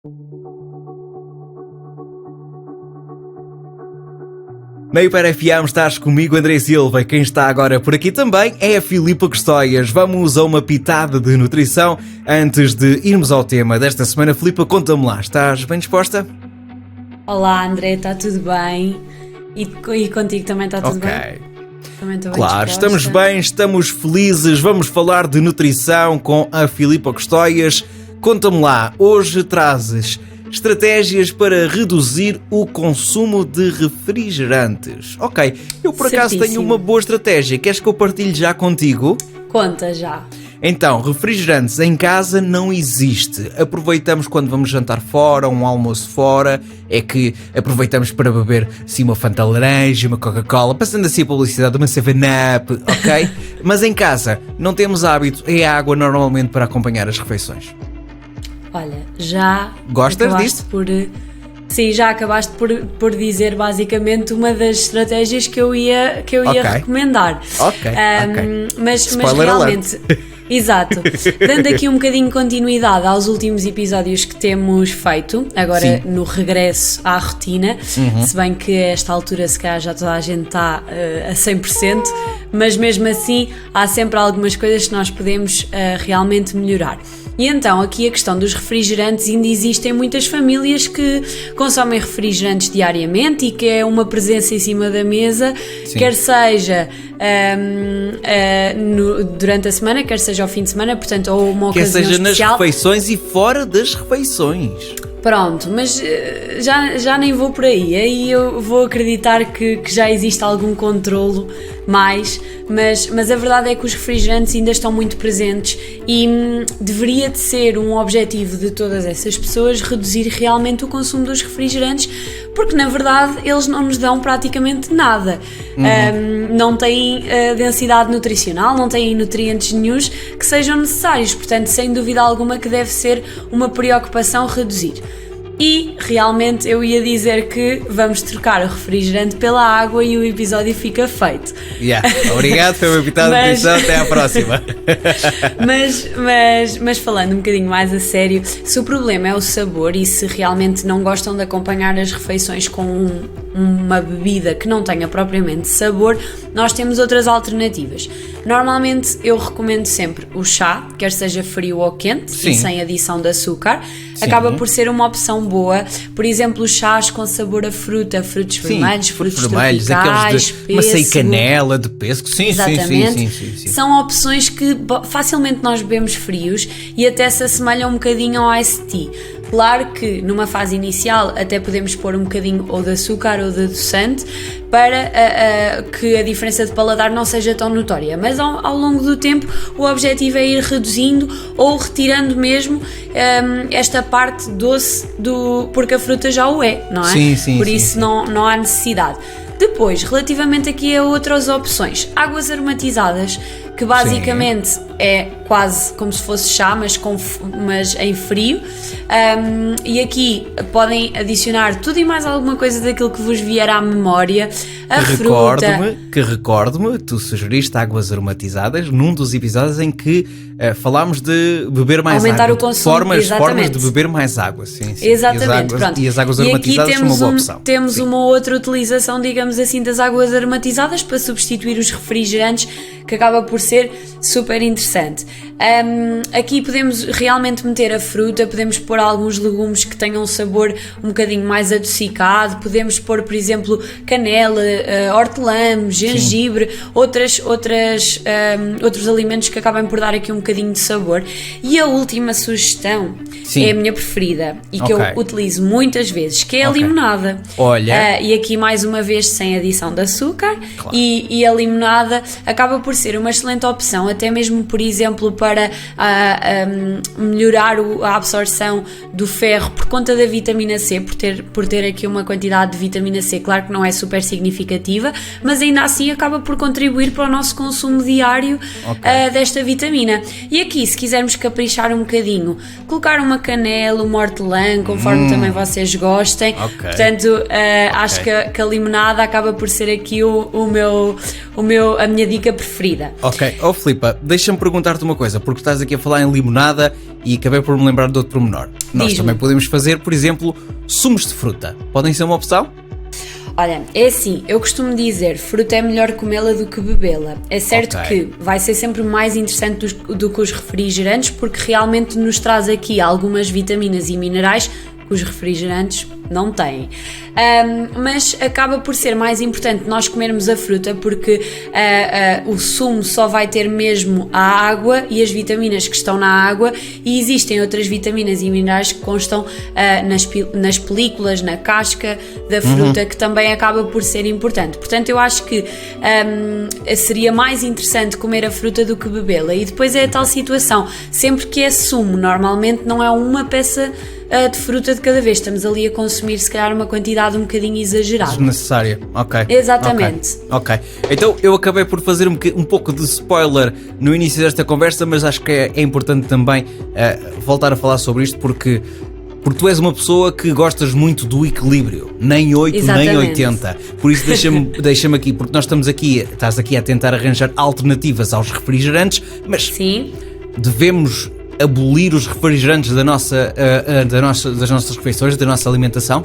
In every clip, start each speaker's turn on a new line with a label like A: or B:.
A: Na Hiper FM estás comigo, André Silva, e quem está agora por aqui também é a Filipa Custóias. Vamos a uma pitada de nutrição antes de irmos ao tema desta semana. Filipa, conta-me lá, estás bem disposta?
B: Olá André, está tudo bem? E contigo também está tudo bem? Também estou bem
A: Claro,
B: disposta.
A: estamos bem, estamos felizes, vamos falar de nutrição com a Filipa Custóias. Conta-me lá, hoje trazes estratégias para reduzir o consumo de refrigerantes. Ok, eu por acaso tenho
B: Certíssimo.
A: uma boa estratégia, queres que eu partilhe já contigo?
B: Conta já.
A: Então, refrigerantes em casa não existe. Aproveitamos quando vamos jantar fora, um almoço fora, é que aproveitamos para beber assim uma Fanta laranja, uma Coca-Cola, passando assim a publicidade, uma 7-Up, ok? Mas em casa não temos hábito, é água normalmente para acompanhar as refeições.
B: Olha, já
A: Gostas
B: acabaste
A: disto?
B: Sim, já acabaste por dizer basicamente uma das estratégias que eu ia
A: Ok.
B: recomendar.
A: Ok.
B: Mas
A: Spoiler
B: realmente... Exato. Dando aqui um bocadinho de continuidade aos últimos episódios que temos feito, agora
A: Sim.
B: no regresso à rotina, se bem que a esta altura se calhar já toda a gente está a 100%, mas mesmo assim há sempre algumas coisas que nós podemos realmente melhorar. E então, aqui a questão dos refrigerantes, ainda existem muitas famílias que consomem refrigerantes diariamente e que é uma presença em cima da mesa,
A: Sim.
B: quer seja durante a semana, quer seja ao fim de semana, portanto, ou uma
A: Quer
B: ocasião
A: seja nas
B: especial.
A: refeições e fora das refeições.
B: Pronto, mas já nem vou por aí eu vou acreditar que já existe algum controlo mais, mas a verdade é que os refrigerantes ainda estão muito presentes e deveria de ser um objetivo de todas essas pessoas reduzir realmente o consumo dos refrigerantes, porque na verdade eles não nos dão praticamente nada. Não têm densidade nutricional, não têm nutrientes nenhuns que sejam necessários, portanto sem dúvida alguma que deve ser uma preocupação reduzir. E realmente eu ia dizer que vamos trocar o refrigerante pela água e o episódio fica feito.
A: Obrigado, foi uma pitada de nutrição, até à próxima.
B: Mas falando um bocadinho mais a sério, se o problema é o sabor e se realmente não gostam de acompanhar as refeições com uma bebida que não tenha propriamente sabor, nós temos outras alternativas. Normalmente eu recomendo sempre o chá, quer seja frio ou quente,
A: Sim.
B: e sem adição de açúcar.
A: Sim.
B: Acaba por ser uma opção boa. Por exemplo, chás com sabor a fruta, frutos vermelhos, frutos
A: vermelhos,
B: tropicais,
A: aqueles de maçã e
B: pêssego.
A: canela, de pêssego. Sim.
B: Exatamente. São opções que facilmente nós bebemos frios e até se assemelham um bocadinho ao iced tea. Claro que numa fase inicial até podemos pôr um bocadinho ou de açúcar ou de adoçante para que a diferença de paladar não seja tão notória, mas ao longo do tempo o objetivo é ir reduzindo ou retirando mesmo esta parte doce porque a fruta já o é, não é?
A: Sim.
B: Por isso não há necessidade. Depois, relativamente aqui a outras opções, águas aromatizadas, que basicamente é quase como se fosse chá, mas em frio, e aqui podem adicionar tudo e mais alguma coisa daquilo que vos vier à memória, a fruta.
A: Recordo-me, tu sugeriste águas aromatizadas num dos episódios em que falámos de beber mais
B: Aumentar
A: água.
B: o consumo,
A: Formas de beber mais água, sim.
B: Exatamente, pronto.
A: E as águas
B: E aqui
A: aromatizadas são uma boa opção.
B: temos
A: Sim.
B: uma outra utilização, digamos assim, das águas aromatizadas para substituir os refrigerantes, que acaba por ser super interessante. Aqui podemos realmente meter a fruta, podemos pôr alguns legumes que tenham um sabor um bocadinho mais adocicado, podemos pôr, por exemplo, canela, hortelã, gengibre, outros alimentos que acabem por dar aqui um bocadinho de sabor. E a última sugestão é a minha preferida e que eu utilizo muitas vezes, que é a limonada.
A: Olha.
B: E aqui mais uma vez sem adição de açúcar, e a limonada acaba por ser uma excelente opção, até mesmo, por exemplo, para melhorar a absorção do ferro por conta da vitamina C, por ter aqui uma quantidade de vitamina C, claro que não é super significativa, mas ainda assim acaba por contribuir para o nosso consumo diário desta vitamina. E aqui, se quisermos caprichar um bocadinho, colocar uma canela, uma hortelã, conforme também vocês gostem. Portanto, acho que a limonada acaba por ser aqui a minha dica preferida preferida.
A: Ok, Filipa, deixa-me perguntar-te uma coisa, porque estás aqui a falar em limonada e acabei por me lembrar de outro pormenor. Nós também podemos fazer, por exemplo, sumos de fruta. Podem ser uma opção?
B: Olha, é assim, eu costumo dizer, fruta é melhor comê-la do que bebê-la. É certo que vai ser sempre mais interessante do que os refrigerantes, porque realmente nos traz aqui algumas vitaminas e minerais que os refrigerantes não têm. Mas acaba por ser mais importante nós comermos a fruta, porque o sumo só vai ter mesmo a água e as vitaminas que estão na água, e existem outras vitaminas e minerais que constam nas películas, na casca da fruta, que também acaba por ser importante. Portanto, eu acho que seria mais interessante comer a fruta do que bebê-la. E depois é a tal situação, sempre que é sumo, normalmente não é uma peça de fruta de cada vez, estamos ali a consumir se calhar uma quantidade um bocadinho exagerada.
A: Desnecessária, ok.
B: Exatamente.
A: Ok. Então eu acabei por fazer um pouco de spoiler no início desta conversa, mas acho que é importante também voltar a falar sobre isto, porque tu és uma pessoa que gostas muito do equilíbrio, nem 8,
B: Exatamente.
A: nem 80. Por isso deixa-me aqui, porque nós estás aqui a tentar arranjar alternativas aos refrigerantes, mas
B: Sim.
A: devemos abolir os refrigerantes das nossas refeições, da nossa alimentação?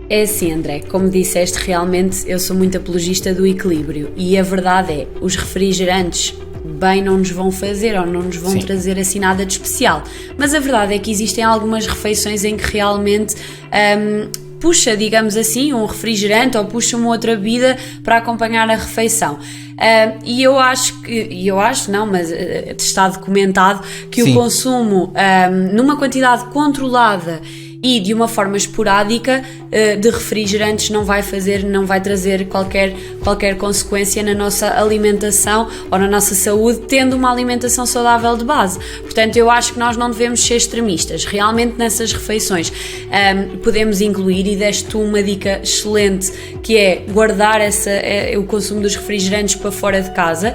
B: É assim, André, como disseste, realmente eu sou muito apologista do equilíbrio, e a verdade é, os refrigerantes bem não nos vão fazer ou não nos vão trazer assim nada de especial, mas a verdade é que existem algumas refeições em que realmente puxa, digamos assim, um refrigerante ou puxa uma outra bebida para acompanhar a refeição. E eu acho, mas está documentado que o consumo numa quantidade controlada e de uma forma esporádica de refrigerantes não vai trazer qualquer consequência na nossa alimentação ou na nossa saúde, tendo uma alimentação saudável de base. Portanto, eu acho que nós não devemos ser extremistas. Realmente nessas refeições podemos incluir, e deste uma dica excelente, que é guardar o consumo dos refrigerantes para fora de casa.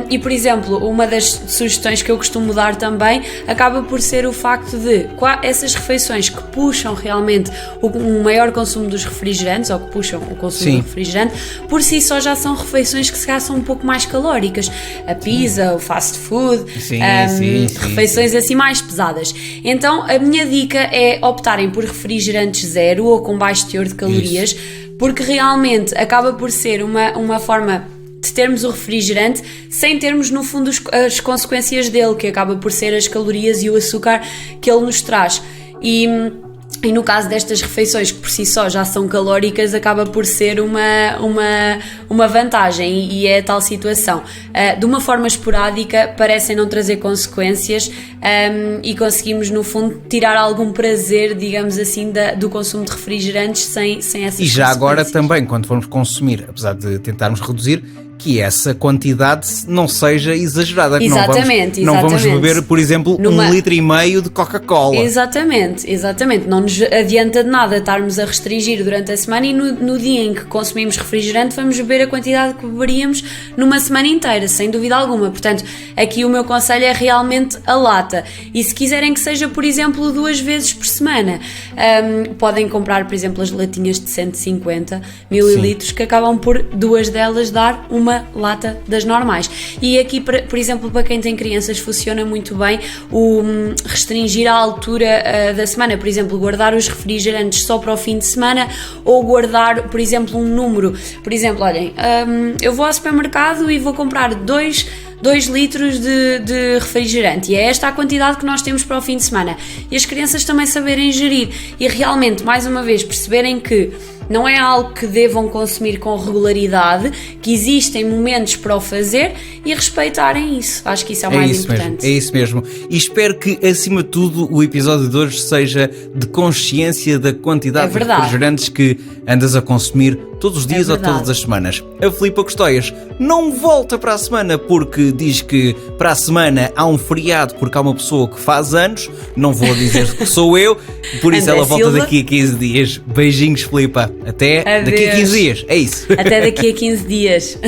B: E, por exemplo, uma das sugestões que eu costumo dar também acaba por ser o facto de essas refeições que puxam realmente um maior consumo dos refrigerantes, ou que puxam o consumo do refrigerante, por si só já são refeições que se calhar são um pouco mais calóricas. A pizza, o fast food, refeições assim mais pesadas. Então a minha dica é optarem por refrigerantes zero ou com baixo teor de calorias, porque realmente acaba por ser uma forma de termos o refrigerante sem termos no fundo as consequências dele, que acaba por ser as calorias e o açúcar que ele nos traz. E no caso destas refeições que por si só já são calóricas, acaba por ser uma vantagem, e é a tal situação. De uma forma esporádica parecem não trazer consequências, e conseguimos no fundo tirar algum prazer, digamos assim, do consumo de refrigerantes sem essas consequências.
A: E já agora também, quando formos consumir, apesar de tentarmos reduzir, que essa quantidade não seja exagerada.
B: Exatamente.
A: Não vamos beber, por exemplo, 1,5 litro de Coca-Cola.
B: Exatamente. Não nos adianta de nada estarmos a restringir durante a semana e no dia em que consumimos refrigerante vamos beber a quantidade que beberíamos numa semana inteira, sem dúvida alguma. Portanto, aqui o meu conselho é realmente a lata. E se quiserem que seja, por exemplo, 2 vezes por semana, podem comprar, por exemplo, as latinhas de 150 mililitros, que acabam por 2 delas dar uma lata das normais. E aqui, por exemplo, para quem tem crianças, funciona muito bem o restringir a altura da semana. Por exemplo, guardar os refrigerantes só para o fim de semana, ou guardar, por exemplo, um número. Por exemplo, olhem, eu vou ao supermercado e vou comprar 2 litros de refrigerante, e é esta a quantidade que nós temos para o fim de semana. E as crianças também saberem gerir e realmente, mais uma vez, perceberem que não é algo que devam consumir com regularidade, que existem momentos para o fazer, e respeitarem isso. Acho que isso é o mais importante.
A: É isso mesmo. E espero que, acima de tudo, o episódio de hoje seja de consciência da quantidade de refrigerantes que andas a consumir todos os dias ou todas as semanas. A Filipa Custóias não volta para a semana, porque diz que para a semana há um feriado, porque há uma pessoa que faz anos. Não vou dizer que sou eu, por isso
B: André
A: ela volta
B: Silva.
A: daqui a 15 dias. Beijinhos, Filipa. Até daqui a 15 dias. É isso.
B: Até daqui a 15 dias.